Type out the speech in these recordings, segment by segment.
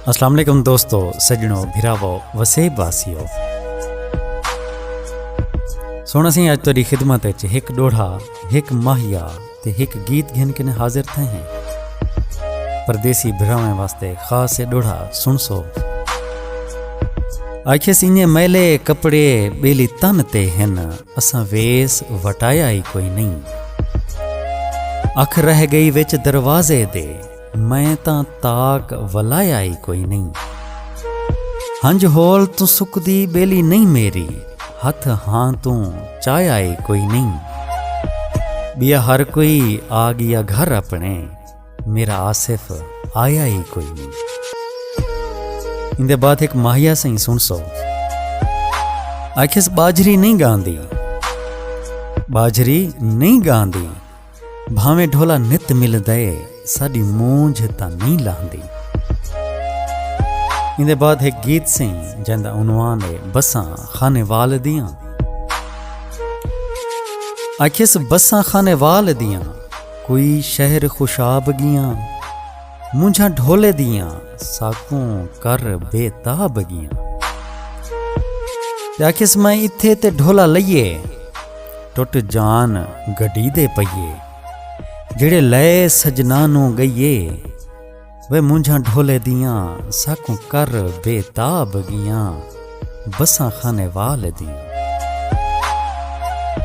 अस्सलाम वालेकुम दोस्तों, सजनों, भिरावो, वसेब वासियों। सोना सी अज तुहाडी खिदमत विच एक डोढ़ा, एक माहिया ते एक गीत घिन के हाजिर थे हैं। परदेसी भिरावें वास्ते खास डोढ़ा सुन सो। आखिस इन्हें मैले कपड़े बेली तन ते हन, असां वेस वटाया ही कोई नहीं। अख रह गई विच दरवाजे दे, मैं तां ताक वलाया ही कोई नहीं। हंज होल तू सुकदी बेली नहीं मेरी, हथ हां तू चाया ही कोई नहीं। बिया हर कोई आ गया घर अपने, मेरा आसिफ आया ही कोई नहीं। इंदे बाद एक माहिया सही सुन सो। आखिस बाजरी नहीं गांदी, बाजरी नहीं गांदी, भावें ढोला नित मिल दे, साड़ी मूंझ ता नहीं लांदी। इंदे बाद एक गीत सी जिंदा उनवान है बसां खाने वाल दियां। आखिस बसां खाने वाल दियां, कोई शहर खुशाब गियां, मुझा ढोले दियां, साकों कर बेताब गियां। आखिस मैं इत्थे ते ढोला लइए, टुट जान गड्डी दे पइए, जेड़े लए सजना नू गईए, वे मुंझा ढोले दियां, साकू कर बेताब गियां, बसां खाने वाल दियां।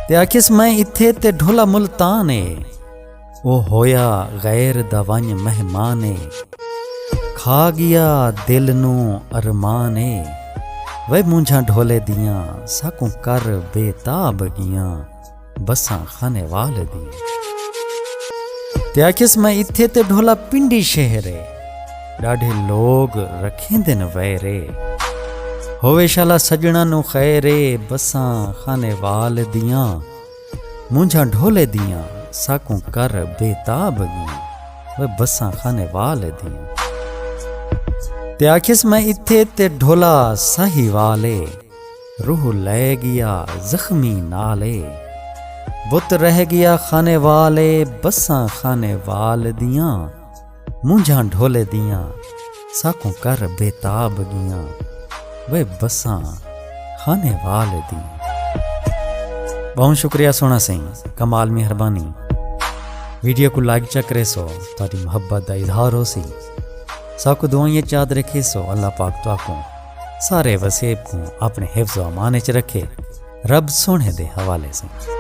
ते आखिस मैं इत्थे ते ढोला मुल्तान है, ओ होया गैर दवाई मेहमान है, खा गया दिल नू अरमान है, वे मुंझा ढोले दियां, साकू कर बेताब गियां, बसां खाने वाल दियां। ते आखिस मैं इत्थे ते ढोला पिंडी शहर है, डाढ़े लोग रखें दिन वैरे, होवे शाला सजना नु खैरे, बसां खाने वाल दियां, मुंझा ढोले दियां, साकू कर बेताब गियां, वे बसां खाने वाल दियां। ते आखिस मैं इत्थे ते ढोला साही वाले, रूह ले गया जख्मी नाले, बुत रह गया खाने वाले, बसां खाने वाल दियां, मुंझा ढोले दियां, साकू कर बेताब गियां, वे बसां खाने वाल दियां। बहुत शुक्रिया सोना सिंह, कमाल मेहरबानी। वीडियो को लाइक चक्रे सो, तारी मोहब्बत का इजहार हो सी। साकू दुआएं याद रखे सो, अल्लाह पाक तुआको सारे वसेब को अपने हिफ्ज़ व अमान च रखे, रब सोने दे हवाले से।